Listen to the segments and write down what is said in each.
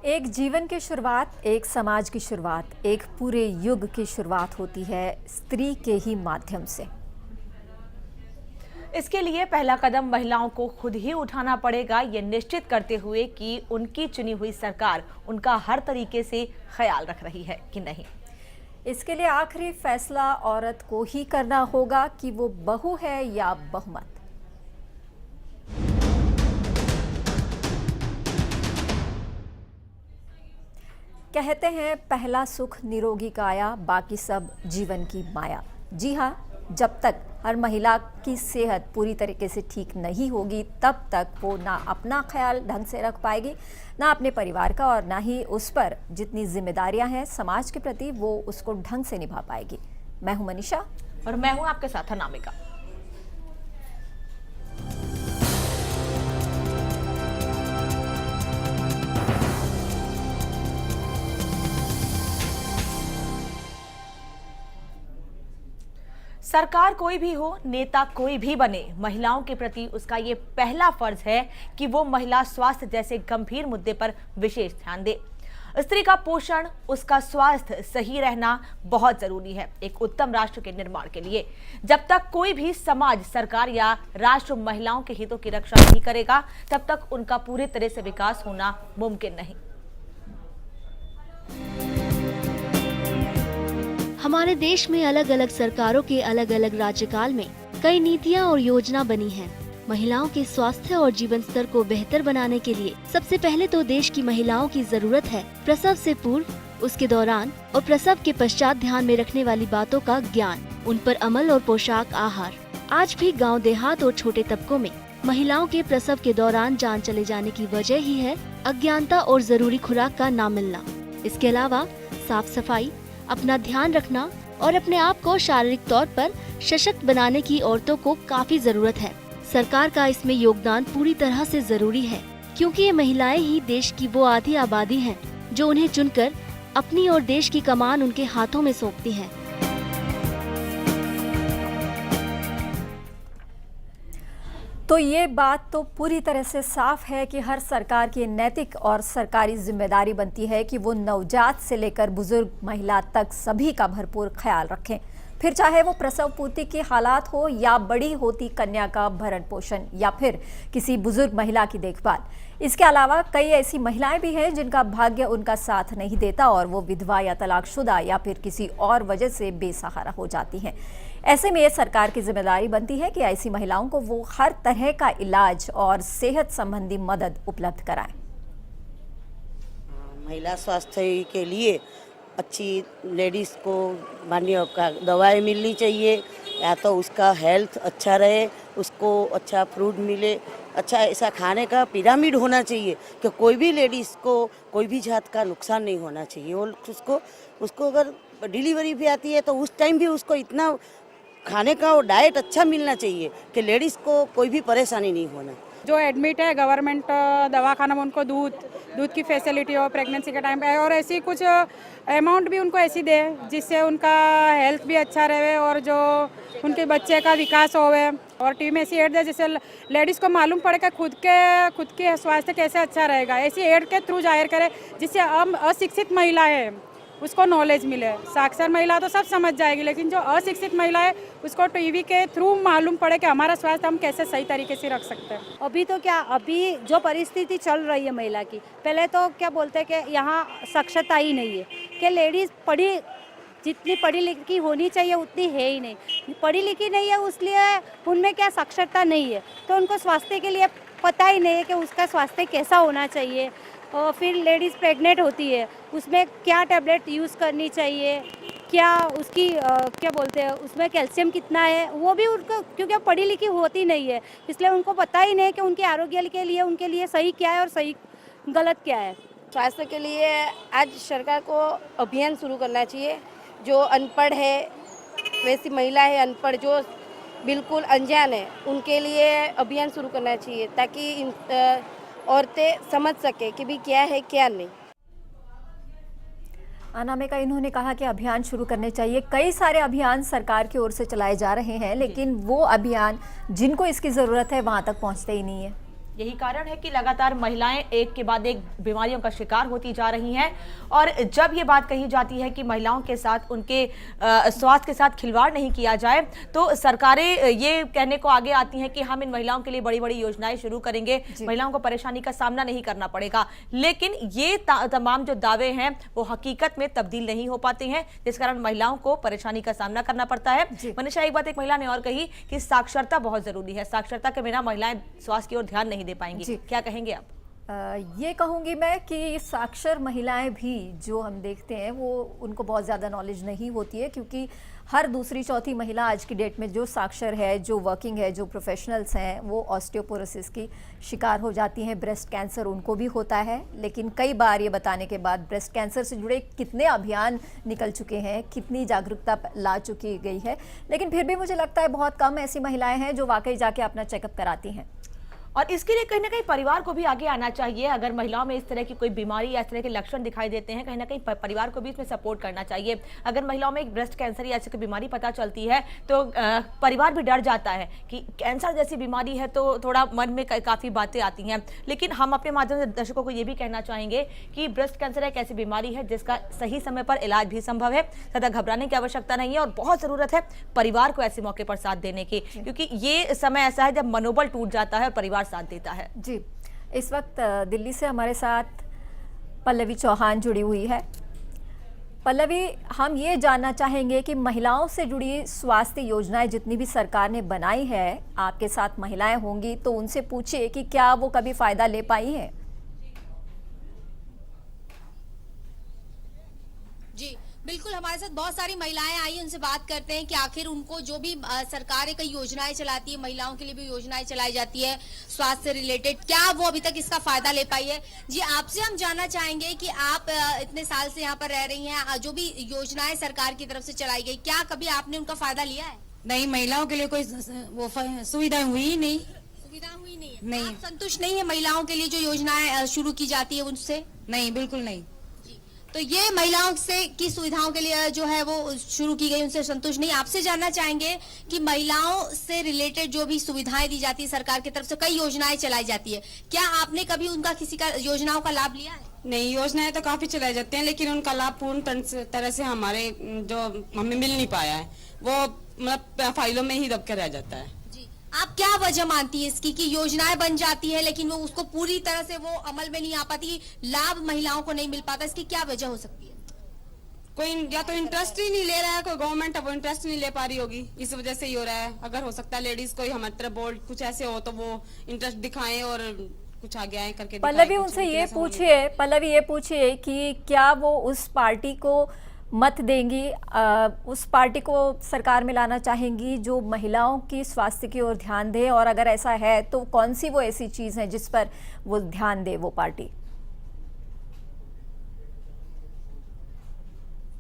एक जीवन की शुरुआत, एक समाज की शुरुआत, एक पूरे युग की शुरुआत होती है स्त्री के ही माध्यम से। इसके लिए पहला कदम महिलाओं को खुद ही उठाना पड़ेगा, ये निश्चित करते हुए कि उनकी चुनी हुई सरकार उनका हर तरीके से ख्याल रख रही है कि नहीं। इसके लिए आखिरी फैसला औरत को ही करना होगा कि वो बहू है या बहुमत। कहते हैं पहला सुख निरोगी काया, बाकी सब जीवन की माया। जी हाँ, जब तक हर महिला की सेहत पूरी तरीके से ठीक नहीं होगी तब तक वो ना अपना ख्याल ढंग से रख पाएगी, ना अपने परिवार का, और ना ही उस पर जितनी जिम्मेदारियां हैं समाज के प्रति वो उसको ढंग से निभा पाएगी। मैं हूं मनीषा और मैं हूं आपके साथ अनामिका। सरकार कोई भी हो, नेता कोई भी बने, महिलाओं के प्रति उसका ये पहला फर्ज है कि वो महिला स्वास्थ्य जैसे गंभीर मुद्दे पर विशेष ध्यान दे। स्त्री का पोषण, उसका स्वास्थ्य सही रहना बहुत जरूरी है एक उत्तम राष्ट्र के निर्माण के लिए। जब तक कोई भी समाज, सरकार या राष्ट्र महिलाओं के हितों की रक्षा नहीं करेगा, तब तक उनका पूरी तरह से विकास होना मुमकिन नहीं। हमारे देश में अलग अलग सरकारों के अलग अलग राज्यकाल में कई नीतियां और योजना बनी हैं। महिलाओं के स्वास्थ्य और जीवन स्तर को बेहतर बनाने के लिए सबसे पहले तो देश की महिलाओं की जरूरत है प्रसव से पूर्व, उसके दौरान और प्रसव के पश्चात ध्यान में रखने वाली बातों का ज्ञान, उन पर अमल और पोशाक आहार। आज भी गाँव देहात और छोटे तबकों में महिलाओं के प्रसव के दौरान जान चले जाने की वजह ही है अज्ञानता और जरूरी खुराक का न मिलना। इसके अलावा साफ सफाई, अपना ध्यान रखना और अपने आप को शारीरिक तौर पर सशक्त बनाने की औरतों को काफी जरूरत है। सरकार का इसमें योगदान पूरी तरह से जरूरी है, क्योंकि ये महिलाएं ही देश की वो आधी आबादी हैं जो उन्हें चुनकर अपनी और देश की कमान उनके हाथों में सौंपती हैं। तो ये बात तो पूरी तरह से साफ है कि हर सरकार की नैतिक और सरकारी जिम्मेदारी बनती है कि वो नवजात से लेकर बुजुर्ग महिला तक सभी का भरपूर ख्याल रखें, फिर चाहे वो प्रसव पूर्ति के हालात हो या बड़ी होती कन्या का भरण पोषण या फिर किसी बुजुर्ग महिला की देखभाल। इसके अलावा कई ऐसी महिलाएं भी हैं जिनका भाग्य उनका साथ नहीं देता और वो विधवा या तलाकशुदा या फिर किसी और वजह से बेसहारा हो जाती हैं। ऐसे में ये सरकार की जिम्मेदारी बनती है कि ऐसी महिलाओं को वो हर तरह का इलाज और सेहत संबंधी मदद उपलब्ध कराएं। महिला स्वास्थ्य के लिए अच्छी लेडीज़ को मानिए का दवाएं मिलनी चाहिए, या तो उसका हेल्थ अच्छा रहे, उसको अच्छा फ्रूट मिले, अच्छा ऐसा खाने का पिरामिड होना चाहिए कि कोई भी लेडीज़ को कोई भी जात का नुकसान नहीं होना चाहिए। और उसको अगर डिलीवरी भी आती है तो उस टाइम भी उसको इतना खाने का और डाइट अच्छा मिलना चाहिए कि लेडीज़ को कोई भी परेशानी नहीं होना। जो एडमिट है गवर्नमेंट दवाखाना में उनको दूध की फैसिलिटी हो प्रेगनेंसी के टाइम पे, और ऐसी कुछ अमाउंट भी उनको ऐसी दे जिससे उनका हेल्थ भी अच्छा रहे और जो उनके बच्चे का विकास होवे। और टीम में ऐसी एड दे जिससे लेडीज़ को मालूम पड़े कि खुद के स्वास्थ्य कैसे अच्छा रहेगा। ऐसी एड के थ्रू जाहिर करे जिससे हम अशिक्षित महिला है उसको नॉलेज मिले। साक्षर महिला तो सब समझ जाएगी, लेकिन जो अशिक्षित महिला है उसको टीवी के थ्रू मालूम पड़े कि हमारा स्वास्थ्य हम कैसे सही तरीके से रख सकते हैं। अभी जो परिस्थिति चल रही है महिला की, पहले तो क्या बोलते हैं कि यहाँ साक्षरता ही नहीं है, कि लेडीज़ जितनी पढ़ी लिखी होनी चाहिए उतनी है ही नहीं, पढ़ी लिखी नहीं है, इसलिए उनमें क्या साक्षरता नहीं है, तो उनको स्वास्थ्य के लिए पता ही नहीं है कि उसका स्वास्थ्य कैसा होना चाहिए। और फिर लेडीज़ प्रेग्नेंट होती है, उसमें क्या टैबलेट यूज़ करनी चाहिए, क्या उसकी क्या बोलते हैं उसमें कैल्शियम कितना है, वो भी उनको, क्योंकि पढ़ी लिखी होती नहीं है इसलिए उनको पता ही नहीं कि उनके आरोग्य के लिए उनके लिए सही क्या है और सही गलत क्या है। स्वास्थ्य के लिए आज सरकार को अभियान शुरू करना चाहिए। जो अनपढ़ है, वैसी महिला है अनपढ़ जो बिल्कुल अनजान है, उनके लिए अभियान शुरू करना चाहिए ताकि औरतें समझ सके कि भी क्या है क्या नहीं। अनामिका, इन्होंने कहा कि अभियान शुरू करने चाहिए। कई सारे अभियान सरकार की ओर से चलाए जा रहे हैं, लेकिन वो अभियान जिनको इसकी ज़रूरत है वहाँ तक पहुँचते ही नहीं है। यही कारण है कि लगातार महिलाएं एक के बाद एक बीमारियों का शिकार होती जा रही हैं। और जब ये बात कही जाती है कि महिलाओं के साथ उनके स्वास्थ्य के साथ खिलवाड़ नहीं किया जाए, तो सरकारें ये कहने को आगे आती हैं कि हम इन महिलाओं के लिए बड़ी बड़ी योजनाएं शुरू करेंगे, महिलाओं को परेशानी का सामना नहीं करना पड़ेगा। लेकिन ये तमाम जो दावे हैं वो हकीकत में तब्दील नहीं हो पाते हैं, जिस कारण महिलाओं को परेशानी का सामना करना पड़ता है। मनीषा, एक बात एक महिला ने और कही कि साक्षरता बहुत जरूरी है, साक्षरता के बिना महिलाएं स्वास्थ्य की ओर ध्यान नहीं दे पाएंगी। क्या कहेंगे आप? ये कहूँगी मैं कि साक्षर महिलाएं भी जो हम देखते हैं वो उनको बहुत ज़्यादा नॉलेज नहीं होती है, क्योंकि हर दूसरी चौथी महिला आज की डेट में जो साक्षर है, जो वर्किंग है, जो प्रोफेशनल्स हैं, वो ऑस्टियोपोरोसिस की शिकार हो जाती हैं। ब्रेस्ट कैंसर उनको भी होता है, लेकिन कई बार ये बताने के बाद ब्रेस्ट कैंसर से जुड़े कितने अभियान निकल चुके हैं, कितनी जागरूकता ला चुकी गई है, लेकिन फिर भी मुझे लगता है बहुत कम ऐसी महिलाएं हैं जो वाकई जाके अपना चेकअप कराती हैं। और इसके लिए कहीं ना कहीं परिवार को भी आगे आना चाहिए। अगर महिलाओं में इस तरह की कोई बीमारी या इस तरह के लक्षण दिखाई देते हैं, कहीं ना कहीं परिवार को भी इसमें सपोर्ट करना चाहिए। अगर महिलाओं में एक ब्रेस्ट कैंसर या ऐसी कोई बीमारी पता चलती है तो परिवार भी डर जाता है कि कैंसर जैसी बीमारी है, तो थोड़ा मन में काफ़ी बातें आती हैं। लेकिन हम अपने माध्यम से दर्शकों को ये भी कहना चाहेंगे कि ब्रेस्ट कैंसर एक ऐसी बीमारी है जिसका सही समय पर इलाज भी संभव है, ज़्यादा घबराने की आवश्यकता नहीं है, और बहुत ज़रूरत है परिवार को ऐसे मौके पर साथ देने की, क्योंकि ये समय ऐसा है जब मनोबल टूट जाता है और परिवार साथ देता है। जी, इस वक्त दिल्ली से हमारे साथ पल्लवी चौहान जुड़ी हुई है। पल्लवी, हम ये जानना चाहेंगे कि महिलाओं से जुड़ी स्वास्थ्य योजनाएं जितनी भी सरकार ने बनाई है, आपके साथ महिलाएं होंगी तो उनसे पूछिए कि क्या वो कभी फायदा ले पाई हैं? जी बिल्कुल, हमारे साथ बहुत सारी महिलाएं आई, उनसे बात करते हैं कि आखिर उनको जो भी सरकार कई योजनाएं चलाती है, महिलाओं के लिए भी योजनाएं चलाई जाती है स्वास्थ्य से रिलेटेड, क्या वो अभी तक इसका फायदा ले पाई है। जी, आपसे हम जानना चाहेंगे कि आप इतने साल से यहाँ पर रह रही हैं, जो भी योजनाएं सरकार की तरफ से चलाई गई, क्या कभी आपने उनका फायदा लिया है? नहीं, महिलाओं के लिए कोई वो सुविधा हुई ही नहीं। सुविधा हुई नहीं है? नहीं। आप संतुष्ट नहीं है महिलाओं के लिए जो योजनाएं शुरू की जाती है उनसे? नहीं, बिल्कुल नहीं। तो ये महिलाओं से की सुविधाओं के लिए जो है वो शुरू की गई, उनसे संतुष्ट नहीं। आपसे जानना चाहेंगे कि महिलाओं से रिलेटेड जो भी सुविधाएं दी जाती है सरकार की तरफ से, कई योजनाएं चलाई जाती है, क्या आपने कभी उनका किसी का योजनाओं का लाभ लिया है? नहीं, योजनाएं तो काफी चलाई जाती हैं, लेकिन उनका लाभ पूर्ण तरह से हमारे जो हमें मिल नहीं पाया है, वो मतलब फाइलों में ही दब के रह जाता है। आप क्या वजह मानती है इसकी कि योजनाएं बन जाती है लेकिन वो उसको पूरी तरह से वो अमल में नहीं आ पाती, लाभ महिलाओं को नहीं मिल पाता, इसकी क्या वजह हो सकती है? कोई या तो इंटरेस्ट ही नहीं ले रहा है, कोई गवर्नमेंट वो इंटरेस्ट नहीं ले पा रही होगी, इस वजह से ही हो रहा है। अगर हो सकता है लेडीज कोई हमारे तरफ बोर्ड कुछ ऐसे हो तो वो इंटरेस्ट दिखाएं और कुछ आगे आए करके। पल्लवी, उनसे ये पूछिए, पल्लवी ये पूछिए कि क्या वो उस पार्टी को मत देंगी, उस पार्टी को सरकार में लाना चाहेंगी जो महिलाओं की स्वास्थ्य की ओर ध्यान दे, और अगर ऐसा है तो कौन सी वो ऐसी चीज है जिस पर वो ध्यान दे वो पार्टी?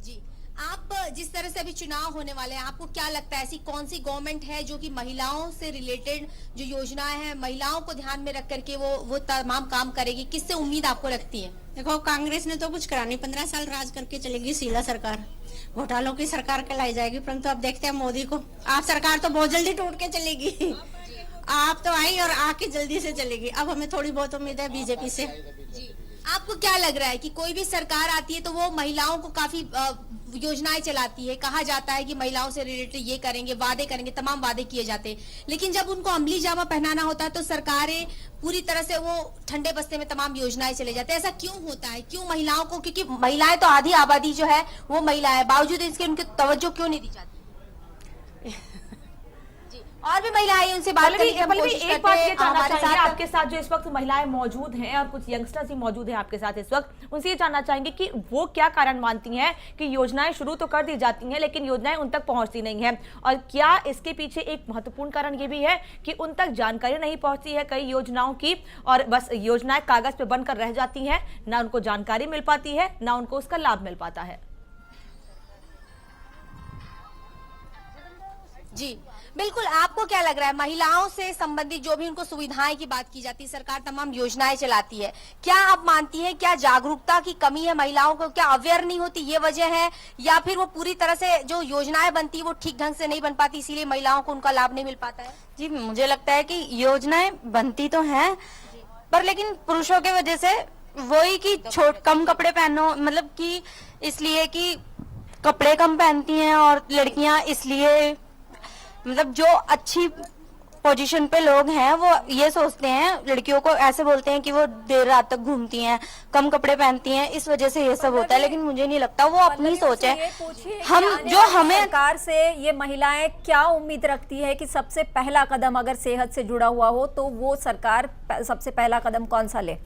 जी, आप जिस तरह से अभी चुनाव होने वाले हैं, आपको क्या लगता है ऐसी कौन सी गवर्नमेंट है जो कि महिलाओं से रिलेटेड जो योजनाएं हैं, महिलाओं को ध्यान में रख करके वो तमाम काम करेगी? किससे उम्मीद आपको लगती है? देखो, कांग्रेस ने तो कुछ करा नहीं, 15 साल राज करके चलेगी शीला सरकार, घोटालों की सरकार कहलाई जाएगी। परंतु अब देखते हैं मोदी को, आप सरकार तो बहुत जल्दी टूट के चलेगी। आप तो आई और आके जल्दी से चलेगी। अब हमें थोड़ी बहुत उम्मीद है बीजेपी से। आपको क्या लग रहा है कि कोई भी सरकार आती है तो वो महिलाओं को काफी योजनाएं चलाती है, कहा जाता है कि महिलाओं से रिलेटेड ये करेंगे, वादे करेंगे, तमाम वादे किए जाते हैं, लेकिन जब उनको अमली जामा पहनाना होता है तो सरकारें पूरी तरह से वो ठंडे बस्ते में तमाम योजनाएं चले जाते हैं। ऐसा क्यों होता है? क्यों महिलाओं को, क्योंकि महिलाएं तो आधी आबादी जो है वो महिलाएं, बावजूद इसके उनकी तवज्जो क्यों नहीं दी जाती? और भी महिलाएं, उनसे बात करने की हम कोशिश करते हैं। एक बात ये जानना चाहेंगे, आपके साथ जो इस वक्त महिलाएं मौजूद हैं और कुछ यंगस्टर्स भी मौजूद हैं आपके साथ इस वक्त, उनसे ये जानना चाहेंगे कि वो क्या कारण मानती हैं कि योजनाएं शुरू तो कर दी जाती हैं लेकिन योजनाएं उन तक पहुंचती नहीं है, और क्या इसके पीछे एक महत्वपूर्ण कारण ये भी है कि उन तक जानकारी नहीं पहुंचती है कई योजनाओं की, और बस योजनाएं कागज पे बनकर रह जाती हैं, ना उनको जानकारी मिल पाती है, ना उनको उसका लाभ मिल पाता है? जी बिल्कुल, आपको क्या लग रहा है महिलाओं से संबंधित जो भी उनको सुविधाएं की बात की जाती है, सरकार तमाम योजनाएं चलाती है, क्या आप मानती हैं क्या जागरूकता की कमी है, महिलाओं को क्या अवेयर नहीं होती ये वजह है, या फिर वो पूरी तरह से जो योजनाएं बनती है वो ठीक ढंग से नहीं बन पाती इसीलिए महिलाओं को उनका लाभ नहीं मिल पाता है? जी, मुझे लगता है कि योजनाएं बनती तो हैं, पर लेकिन पुरुषों के वजह से वही कि कम कपड़े पहनो, मतलब कि इसलिए कि कपड़े कम पहनती हैं, और लड़कियां इसलिए मतलब जो अच्छी पोजीशन पे लोग हैं वो ये सोचते हैं, लड़कियों को ऐसे बोलते हैं कि वो देर रात तक घूमती हैं, कम कपड़े पहनती हैं, इस वजह से ये सब होता है। लेकिन मुझे नहीं लगता, वो अपनी सोच है। हमें सरकार से ये महिलाएं क्या उम्मीद रखती है कि सबसे पहला कदम अगर सेहत से जुड़ा हुआ हो तो वो सरकार सबसे पहला कदम कौन सा ले?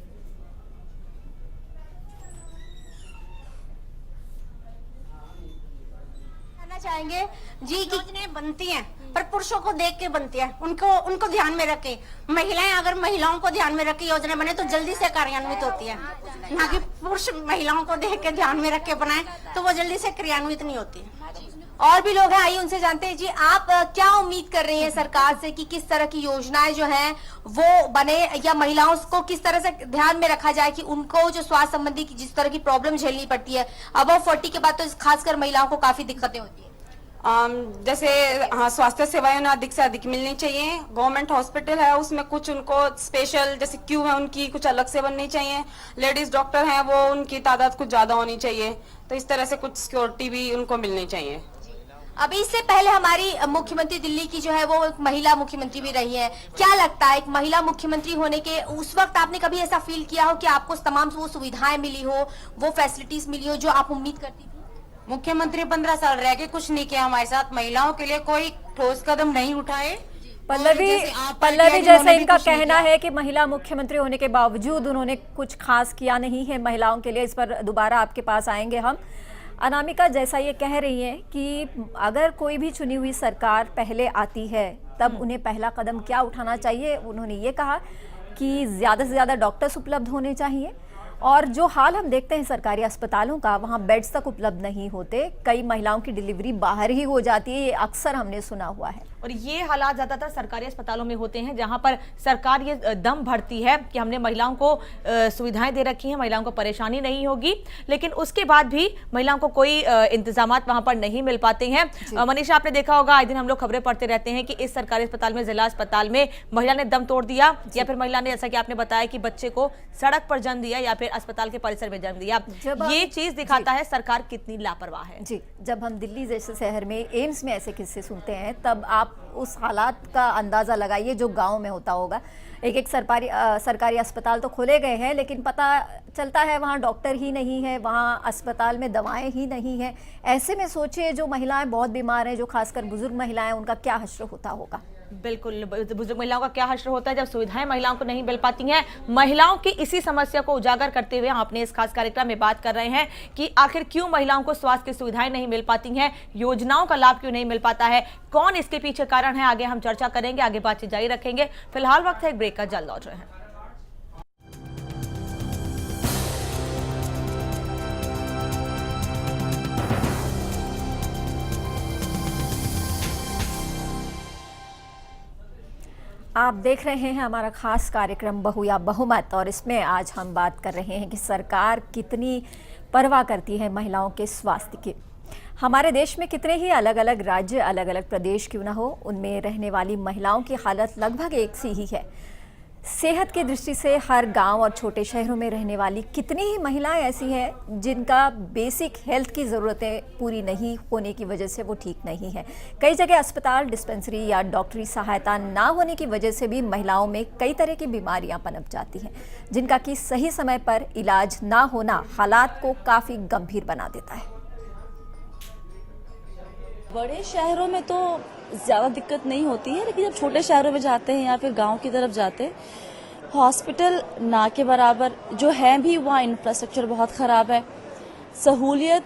चाहेंगे जी कि योजनाएं बनती हैं पर पुरुषों को देख के बनती है, उनको ध्यान में रखे। महिलाएं अगर महिलाओं को ध्यान में रख के योजना बने तो जल्दी से कार्यान्वित होती है, ना कि पुरुष महिलाओं को देख के ध्यान में रख के बनाए तो वो जल्दी से क्रियान्वित नहीं होती है। और भी लोग हैं, आइए उनसे जानते हैं। जी, आप क्या उम्मीद कर रही हैं सरकार से कि किस तरह की योजनाएं जो हैं वो बने, या महिलाओं को किस तरह से ध्यान में रखा जाए कि उनको जो स्वास्थ्य संबंधी जिस तरह की प्रॉब्लम झेलनी पड़ती है अबव 40 के बाद, तो खासकर महिलाओं को काफी दिक्कतें होती है? जैसे हाँ, स्वास्थ्य सेवाएं अधिक से अधिक मिलनी चाहिए। गवर्नमेंट हॉस्पिटल है उसमें कुछ उनको स्पेशल जैसे क्यू है उनकी कुछ अलग से बननी चाहिए। लेडीज डॉक्टर हैं वो उनकी तादाद कुछ ज्यादा होनी चाहिए, तो इस तरह से कुछ सिक्योरिटी भी उनको मिलनी चाहिए। अभी इससे पहले हमारी मुख्यमंत्री दिल्ली की जो है वो एक महिला मुख्यमंत्री भी रही है, क्या लगता है एक महिला मुख्यमंत्री होने के उस वक्त आपने कभी ऐसा फील किया हो कि आपको तमाम वो सुविधाएं मिली हो, वो फैसिलिटीज मिली हो जो आप उम्मीद करती थी? मुख्यमंत्री 15 साल रह के कुछ नहीं किया हमारे साथ, महिलाओं के लिए कोई ठोस कदम नहीं उठाए। पल्लवी जैसे इनका कहना है कि महिला मुख्यमंत्री होने के बावजूद उन्होंने कुछ खास किया नहीं है महिलाओं के लिए। इस पर दोबारा आपके पास आएंगे हम। अनामिका जैसा ये कह रही हैं कि अगर कोई भी चुनी हुई सरकार पहले आती है तब उन्हें पहला कदम क्या उठाना चाहिए। उन्होंने ये कहा कि ज़्यादा से ज़्यादा डॉक्टर्स उपलब्ध होने चाहिए, और जो हाल हम देखते हैं सरकारी अस्पतालों का, वहाँ बेड्स तक उपलब्ध नहीं होते, कई महिलाओं की डिलीवरी बाहर ही हो जाती है, ये अक्सर हमने सुना हुआ है। और ये हालात ज़्यादातर सरकारी अस्पतालों में होते हैं जहां पर सरकार ये दम भरती है कि हमने महिलाओं को सुविधाएं दे रखी हैं, महिलाओं को परेशानी नहीं होगी, लेकिन उसके बाद भी महिलाओं को कोई इंतजामात वहां पर नहीं मिल पाते हैं। मनीषा, आपने देखा होगा आए दिन हम लोग खबरें पढ़ते रहते हैं कि इस सरकारी अस्पताल में, जिला अस्पताल में महिला ने दम तोड़ दिया, या फिर महिला ने जैसा कि आपने बताया कि बच्चे को सड़क पर जन्म दिया या फिर अस्पताल के परिसर में जन्म दिया। ये चीज दिखाता है सरकार कितनी लापरवाह है। जी, जब हम दिल्ली जैसे शहर में एम्स में ऐसे किस्से सुनते हैं तब आप उस हालात का अंदाजा लगाइए जो गांव में होता होगा। एक सरकारी अस्पताल तो खोले गए हैं, लेकिन पता चलता है वहाँ डॉक्टर ही नहीं है, वहाँ अस्पताल में दवाएं ही नहीं है। ऐसे में सोचिए जो महिलाएं बहुत बीमार हैं, जो खासकर बुजुर्ग महिलाएं, उनका क्या हश्र होता होगा। बिल्कुल, बुजुर्ग महिलाओं का क्या हश्र होता है जब सुविधाएं महिलाओं को नहीं मिल पाती हैं। महिलाओं की इसी समस्या को उजागर करते हुए हम अपने इस खास कार्यक्रम में बात कर रहे हैं कि आखिर क्यों महिलाओं को स्वास्थ्य की सुविधाएं नहीं मिल पाती हैं, योजनाओं का लाभ क्यों नहीं मिल पाता है, कौन इसके पीछे कारण है। आगे हम चर्चा करेंगे, आगे बातचीत जारी रखेंगे। फिलहाल वक्त है एक ब्रेक का, जल्द लौट रहे हैं। आप देख रहे हैं हमारा खास कार्यक्रम बहू या बहुमत, और इसमें आज हम बात कर रहे हैं कि सरकार कितनी परवाह करती है महिलाओं के स्वास्थ्य की। हमारे देश में कितने ही अलग अलग राज्य, अलग अलग प्रदेश क्यों ना हो, उनमें रहने वाली महिलाओं की हालत लगभग एक सी ही है। सेहत की दृष्टि से हर गांव और छोटे शहरों में रहने वाली कितनी ही महिलाएं ऐसी हैं जिनका बेसिक हेल्थ की ज़रूरतें पूरी नहीं होने की वजह से वो ठीक नहीं है। कई जगह अस्पताल, डिस्पेंसरी या डॉक्टरी सहायता ना होने की वजह से भी महिलाओं में कई तरह की बीमारियां पनप जाती हैं, जिनका कि सही समय पर इलाज ना होना हालात को काफ़ी गंभीर बना देता है। बड़े शहरों में तो ज़्यादा दिक्कत नहीं होती है, लेकिन जब छोटे शहरों में जाते हैं या फिर गांव की तरफ जाते हैं, हॉस्पिटल ना के बराबर जो है भी, वहाँ इंफ्रास्ट्रक्चर बहुत ख़राब है, सहूलियत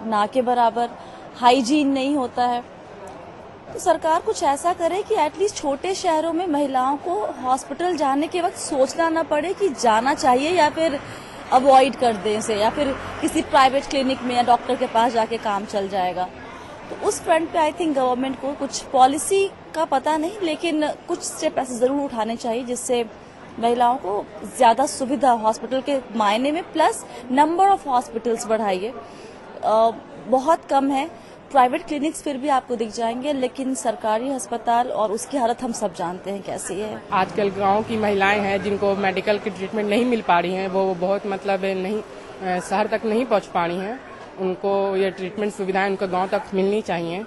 ना के बराबर, हाइजीन नहीं होता है। तो सरकार कुछ ऐसा करे कि एटलीस्ट छोटे शहरों में महिलाओं को हॉस्पिटल जाने के वक्त सोचना ना पड़े कि जाना चाहिए या फिर अवॉइड कर दें इसे, या फिर किसी प्राइवेट क्लिनिक में या डॉक्टर के पास जाके काम चल जाएगा। तो उस फ्रंट पे आई थिंक गवर्नमेंट को कुछ पॉलिसी का पता नहीं, लेकिन कुछ स्टेप ऐसे जरूर उठाने चाहिए जिससे महिलाओं को ज्यादा सुविधा हॉस्पिटल के मायने में, प्लस नंबर ऑफ हॉस्पिटल्स बढ़ाइए। बहुत कम है, प्राइवेट क्लिनिक्स फिर भी आपको दिख जाएंगे, लेकिन सरकारी अस्पताल और उसकी हालत हम सब जानते हैं कैसी है। आजकल गांव की महिलाएं हैं जिनको मेडिकल की ट्रीटमेंट नहीं मिल पा रही हैं, वो बहुत मतलब नहीं शहर तक नहीं पहुंच पा रही हैं। उनको ये ट्रीटमेंट सुविधाएं उनको गांव तक मिलनी चाहिए,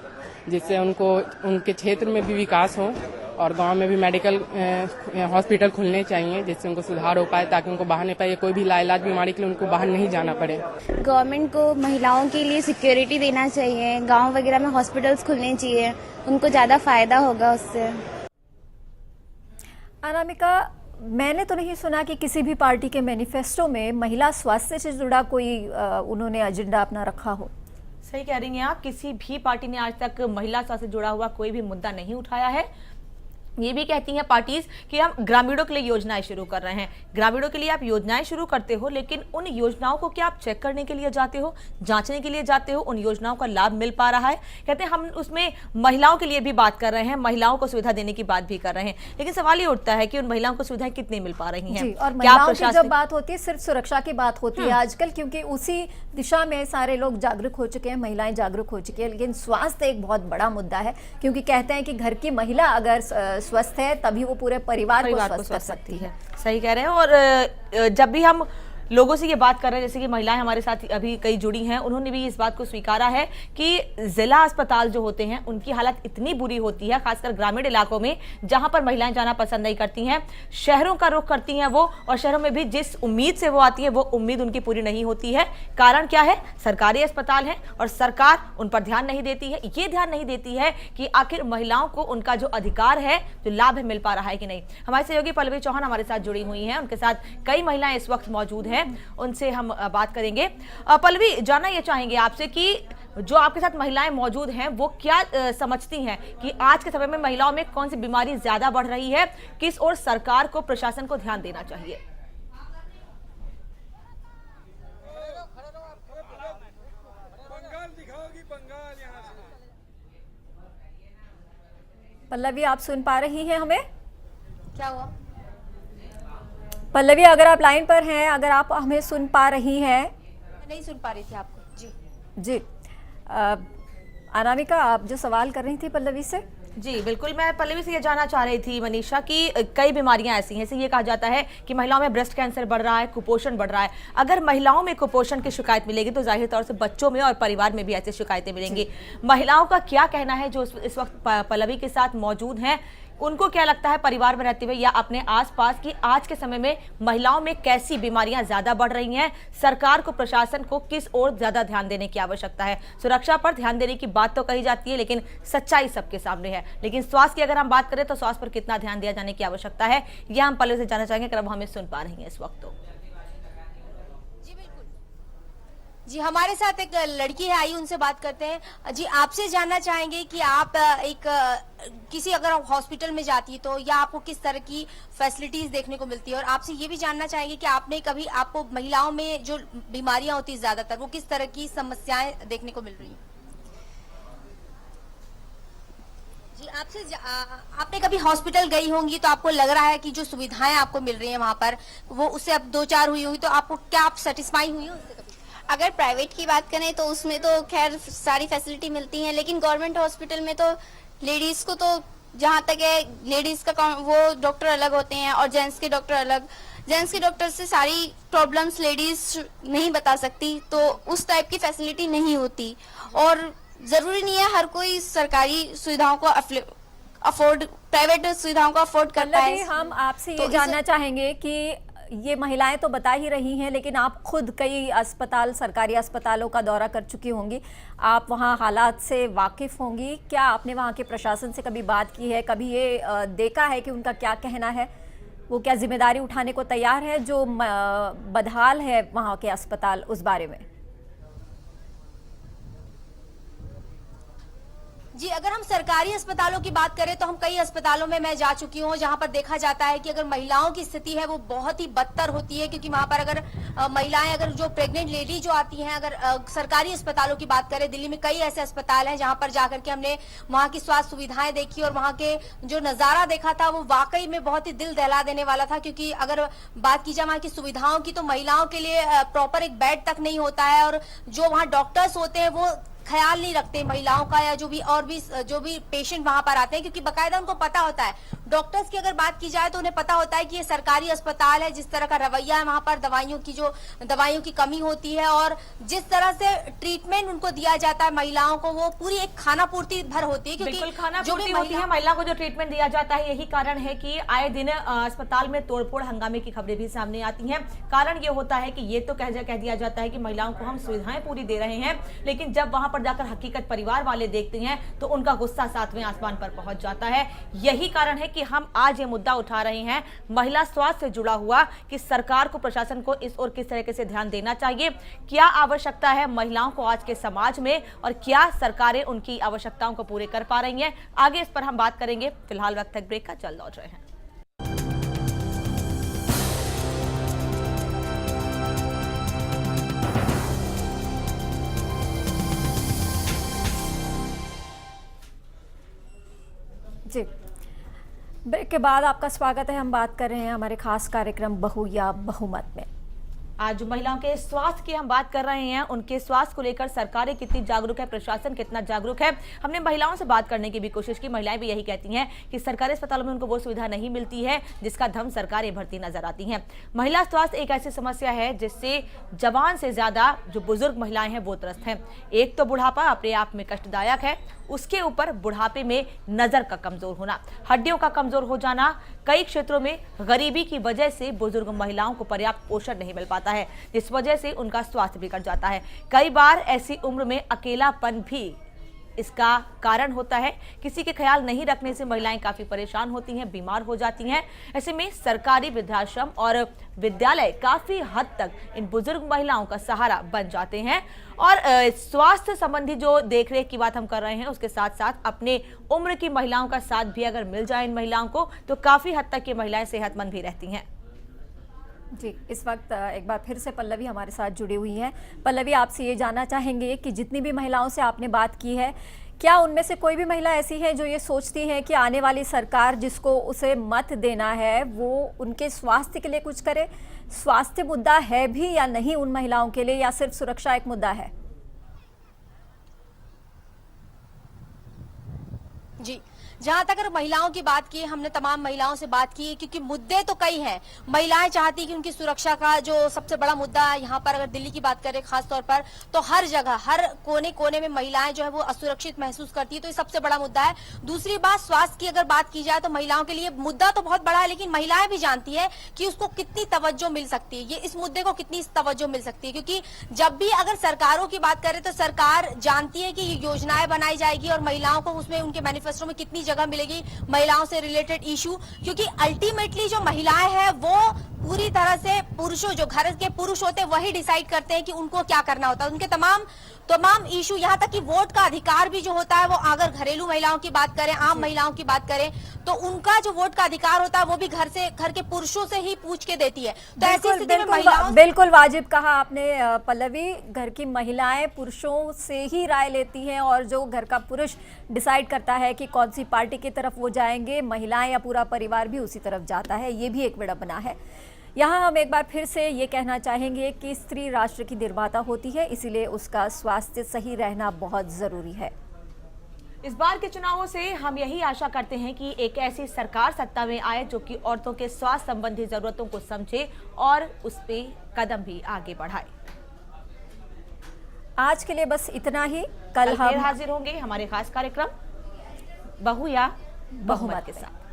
जिससे उनको उनके क्षेत्र में भी विकास हो और गांव में भी मेडिकल हॉस्पिटल खुलने चाहिए, जिससे उनको सुधार हो पाए, ताकि उनको बाहर नहीं पाए, कोई भी लाइलाज बीमारी के लिए उनको बाहर नहीं जाना पड़े। गवर्नमेंट को महिलाओं के लिए सिक्योरिटी देना चाहिए, गांव वगैरह में हॉस्पिटल्स खुलने चाहिए, उनको ज़्यादा फायदा होगा उससे। अनामिका, मैंने तो नहीं सुना कि किसी भी पार्टी के मैनिफेस्टो में महिला स्वास्थ्य से जुड़ा कोई उन्होंने एजेंडा अपना रखा हो। सही कह रही हैं आप, किसी भी पार्टी ने आज तक महिला स्वास्थ्य से जुड़ा हुआ कोई भी मुद्दा नहीं उठाया है। ये भी कहती हैं पार्टीज कि हम ग्रामीणों के लिए योजनाएं शुरू कर रहे हैं। ग्रामीणों के लिए आप योजनाएं शुरू करते हो, लेकिन उन योजनाओं को क्या आप चेक करने के लिए जाते हो, जांचने के लिए जाते हो, उन योजनाओं का लाभ मिल पा रहा है? कहते हैं हम उसमें महिलाओं के लिए भी बात कर रहे हैं, महिलाओं को सुविधा देने की बात भी कर रहे हैं, लेकिन सवाल ये उठता है कि उन महिलाओं को सुविधाएं कितनी मिल पा रही हैं? और महिलाओं की जब बात होती है सिर्फ सुरक्षा की बात होती है आजकल, क्योंकि उसी दिशा में सारे लोग जागरूक हो चुके हैं, महिलाएं जागरूक हो चुकी है, लेकिन स्वास्थ्य एक बहुत बड़ा मुद्दा है, क्योंकि कहते हैं कि घर की महिला अगर स्वस्थ है तभी वो पूरे परिवार को स्वस्थ कर सकती है। सही कह रहे हैं। और जब भी हम लोगों से ये बात कर रहे हैं, जैसे कि महिलाएं हमारे साथ अभी कई जुड़ी हैं, उन्होंने भी इस बात को स्वीकारा है कि जिला अस्पताल जो होते हैं उनकी हालत इतनी बुरी होती है, खासकर ग्रामीण इलाकों में जहां पर महिलाएं जाना पसंद नहीं करती हैं, शहरों का रुख करती हैं वो, और शहरों में भी जिस उम्मीद से वो आती है वो उम्मीद उनकी पूरी नहीं होती है। कारण क्या है? सरकारी अस्पताल है और सरकार उन पर ध्यान नहीं देती है। ये ध्यान नहीं देती है कि आखिर महिलाओं को उनका जो अधिकार है, जो लाभ है, मिल पा रहा है कि नहीं। हमारे सहयोगी पल्लवी चौहान हमारे साथ जुड़ी हुई हैं, उनके साथ कई महिलाएं इस वक्त मौजूद हैं, उनसे हम बात करेंगे। पल्लवी, जानना ये चाहेंगे आपसे कि जो आपके साथ महिलाएं मौजूद हैं वो क्या समझती हैं कि आज के समय में महिलाओं में कौन सी बीमारी ज्यादा बढ़ रही है, किस ओर सरकार को, प्रशासन को ध्यान देना चाहिए? पल्लवी, आप सुन पा रही हैं हमें? क्या हुआ? पल्लवी, अगर आप लाइन पर हैं, अगर आप हमें सुन पा रही हैं। नहीं सुन पा रही थी आपको। जी जी। अनामिका, आप जो सवाल कर रही थी पल्लवी से। जी बिल्कुल, मैं पल्लवी से ये जानना चाह रही थी मनीषा कि कई बीमारियां ऐसी हैं, जैसे ये कहा जाता है कि महिलाओं में ब्रेस्ट कैंसर बढ़ रहा है, कुपोषण बढ़ रहा है। अगर महिलाओं में कुपोषण की शिकायत मिलेगी तो जाहिर तौर से बच्चों में और परिवार में भी ऐसी शिकायतें मिलेंगी। महिलाओं का क्या कहना है जो इस वक्त पल्लवी के साथ मौजूद हैं? उनको क्या लगता है परिवार में रहते हुए या अपने आसपास कि आज के समय में महिलाओं में कैसी बीमारियां ज्यादा बढ़ रही हैं? सरकार को, प्रशासन को किस ओर ज्यादा ध्यान देने की आवश्यकता है? सुरक्षा पर ध्यान देने की बात तो कही जाती है, लेकिन सच्चाई सबके सामने है। लेकिन स्वास्थ्य की अगर हम बात करें तो स्वास्थ्य पर कितना ध्यान दिया जाने की आवश्यकता है, यह हम पहले से जानना चाहेंगे अगर अब हमें सुन पा रही हैं इस वक्त। तो जी, हमारे साथ एक लड़की है, आई उनसे बात करते हैं। जी, आपसे जानना चाहेंगे कि आप किसी अगर हॉस्पिटल में जाती है तो या आपको किस तरह की फैसिलिटीज देखने को मिलती है, और आपसे ये भी जानना चाहेंगे कि आपने कभी, आपको महिलाओं में जो बीमारियां होती है ज्यादातर, वो किस तरह की समस्याएं देखने को मिल रही है? जी, आपने कभी हॉस्पिटल गई होंगी तो आपको लग रहा है कि जो सुविधाएं आपको मिल रही है वहां पर, वो उससे अब 2-4 हुई होंगी, तो आपको क्या आप सेटिस्फाई हुई हो उससे कभी? अगर प्राइवेट की बात करें तो उसमें तो खैर सारी फैसिलिटी मिलती हैं, लेकिन गवर्नमेंट हॉस्पिटल में तो लेडीज को तो जहाँ तक है, लेडीज का वो डॉक्टर अलग होते हैं और जेंट्स के डॉक्टर अलग। जेंट्स के डॉक्टर से सारी प्रॉब्लम्स लेडीज नहीं बता सकती, तो उस टाइप की फैसिलिटी नहीं होती। और जरूरी नहीं है हर कोई सरकारी सुविधाओं को अफोर्ड, प्राइवेट सुविधाओं को अफोर्ड करता है। हम आपसे ये जानना चाहेंगे कि ये महिलाएं तो बता ही रही हैं, लेकिन आप खुद कई अस्पताल, सरकारी अस्पतालों का दौरा कर चुकी होंगी, आप वहाँ हालात से वाकिफ होंगी। क्या आपने वहाँ के प्रशासन से कभी बात की है, कभी ये देखा है कि उनका क्या कहना है, वो क्या जिम्मेदारी उठाने को तैयार है जो बदहाल है वहाँ के अस्पताल, उस बारे में? जी, अगर हम सरकारी अस्पतालों की बात करें तो हम कई अस्पतालों में मैं जा चुकी हूँ जहाँ पर देखा जाता है कि अगर महिलाओं की स्थिति है वो बहुत ही बदतर होती है, क्योंकि वहाँ पर अगर महिलाएं, अगर जो प्रेग्नेंट लेडी जो आती हैं, अगर सरकारी अस्पतालों की बात करें, दिल्ली में कई ऐसे अस्पताल हैं जहाँ पर जाकर के हमने वहाँ की स्वास्थ्य सुविधाएं देखी और वहाँ के जो नजारा देखा था वो वाकई में बहुत ही दिल दहला देने वाला था। क्योंकि अगर बात की जाए वहाँ की सुविधाओं की, तो महिलाओं के लिए प्रॉपर एक बेड तक नहीं होता है, और जो वहाँ डॉक्टर्स होते हैं वो ख्याल नहीं रखते महिलाओं का, या जो भी पेशेंट वहां पर आते हैं, क्योंकि बकायदा उनको पता होता है। डॉक्टर्स की अगर बात की जाए तो उन्हें पता होता है कि ये सरकारी अस्पताल है, जिस तरह का रवैया है वहां पर, दवाइयों की कमी होती है और जिस तरह से ट्रीटमेंट उनको दिया जाता है महिलाओं को, वो पूरी एक खाना पूर्ति भर होती है। बिल्कुल खाना पूर्ति होती है महिला को जो ट्रीटमेंट दिया जाता है। यही कारण है कि आए दिन अस्पताल में तोड़फोड़ हंगामे की खबरें भी सामने आती हैं। कारण ये होता है कि ये तो कह दिया जाता है कि महिलाओं को हम सुविधाएं पूरी दे रहे हैं, लेकिन जब वहां पर जाकर हकीकत परिवार वाले देखते हैं तो उनका गुस्सा 7वें आसमान पर पहुंच जाता है। यही कारण है कि हम आज ये मुद्दा उठा रहे हैं महिला स्वास्थ्य से जुड़ा हुआ, कि सरकार को, प्रशासन को इस ओर किस तरीके से ध्यान देना चाहिए, क्या आवश्यकता है महिलाओं को आज के समाज में, और क्या सरकारें उनकी आवश्यकताओं को पूरे कर पा रही हैं। आगे इस पर हम बात करेंगे। फिलहाल वक्त तक ब्रेक का, जल्द लौट रहे हैं। जी, ब्रेक के बाद आपका स्वागत है। हम बात कर रहे हैं हमारे खास कार्यक्रम बहू या बहुमत में। आज महिलाओं के स्वास्थ्य की हम बात कर रहे हैं, उनके स्वास्थ्य को लेकर सरकारें कितनी जागरूक है, प्रशासन कितना जागरूक है। हमने महिलाओं से बात करने की भी कोशिश की। महिलाएं भी यही कहती हैं कि सरकारी अस्पतालों में उनको वो सुविधा नहीं मिलती है जिसका धम सरकारें भरती नजर आती हैं। महिला स्वास्थ्य एक ऐसी समस्या है जिससे जवान से ज्यादा जो बुजुर्ग महिलाएं हैं वो त्रस्त हैं। एक तो बुढ़ापा अपने आप में कष्टदायक है, उसके ऊपर बुढ़ापे में नजर का कमजोर होना, हड्डियों का कमजोर हो जाना, कई क्षेत्रों में गरीबी की वजह से बुजुर्ग महिलाओं को पर्याप्त पोषण नहीं मिल पाता है, जिस वजह से उनका स्वास्थ्य बिगड़ जाता है। कई बार ऐसी उम्र में अकेलापन भी इसका कारण होता है। किसी के ख्याल नहीं रखने से महिलाएं काफी परेशान होती हैं, बीमार हो जाती हैं। ऐसे में सरकारी वृद्धाश्रम और विद्यालय काफी हद तक इन बुजुर्ग महिलाओं का सहारा बन जाते हैं। और स्वास्थ्य संबंधी जो देखरेख की बात हम कर रहे हैं, उसके साथ साथ अपने उम्र की महिलाओं का साथ भी अगर मिल जाए इन महिलाओं को, तो काफी हद तक ये महिलाएं सेहतमंद भी रहती हैं। जी, इस वक्त एक बार फिर से पल्लवी हमारे साथ जुड़ी हुई हैं। पल्लवी, आपसे ये जानना चाहेंगे कि जितनी भी महिलाओं से आपने बात की है, क्या उनमें से कोई भी महिला ऐसी है जो ये सोचती है कि आने वाली सरकार जिसको उसे मत देना है वो उनके स्वास्थ्य के लिए कुछ करे? स्वास्थ्य मुद्दा है भी या नहीं उन महिलाओं के लिए, या सिर्फ सुरक्षा एक मुद्दा है? जी, जहां तक अगर महिलाओं की बात की, हमने तमाम महिलाओं से बात की, क्योंकि मुद्दे तो कई हैं। महिलाएं चाहती कि उनकी सुरक्षा का जो सबसे बड़ा मुद्दा है, यहाँ पर अगर दिल्ली की बात करें खास तौर पर, तो हर जगह, हर कोने कोने में महिलाएं जो है वो असुरक्षित महसूस करती है, तो ये सबसे बड़ा मुद्दा है। दूसरी बात, स्वास्थ्य की अगर बात की जाए तो महिलाओं के लिए मुद्दा तो बहुत बड़ा है, लेकिन महिलाएं भी जानती है कि उसको कितनी तवज्जो मिल सकती है, ये इस मुद्दे को कितनी तवज्जो मिल सकती है। क्योंकि जब भी अगर सरकारों की बात करें तो सरकार जानती है कि ये योजनाएं बनाई जाएगी और महिलाओं को उसमें उनके मैनिफेस्टो में कितनी जगह मिलेगी महिलाओं से रिलेटेड इशू, क्योंकि अल्टीमेटली जो महिलाएं हैं वो पूरी तरह से पुरुषों, जो घर के पुरुष होते हैं वही डिसाइड करते हैं कि उनको क्या करना होता है। उनके तमाम इशू, यहाँ तक कि वोट का अधिकार भी जो होता है वो, अगर घरेलू महिलाओं की बात करें, आम महिलाओं की बात करें, तो उनका जो वोट का अधिकार होता है वो भी घर के पुरुषों से ही पूछ के देती है। तो ऐसी स्थिति में महिलाओं, बिल्कुल वाजिब कहा आपने पल्लवी। घर की महिलाएं पुरुषों से ही राय लेती हैं और जो घर का पुरुष डिसाइड करता है कि कौन सी पार्टी की तरफ वो जाएंगे, महिलाएं या पूरा परिवार भी उसी तरफ जाता है। ये भी एक विडंबना है। यहाँ हम एक बार फिर से ये कहना चाहेंगे कि स्त्री राष्ट्र की निर्माता होती है, इसीलिए उसका स्वास्थ्य सही रहना बहुत जरूरी है। इस बार के चुनावों से हम यही आशा करते हैं कि एक ऐसी सरकार सत्ता में आए जो कि औरतों के स्वास्थ्य संबंधी जरूरतों को समझे और उस पे कदम भी आगे बढ़ाए। आज के लिए बस इतना ही। कल हम हाजिर होंगे हमारे खास कार्यक्रम बहू या बहुमत के साथ।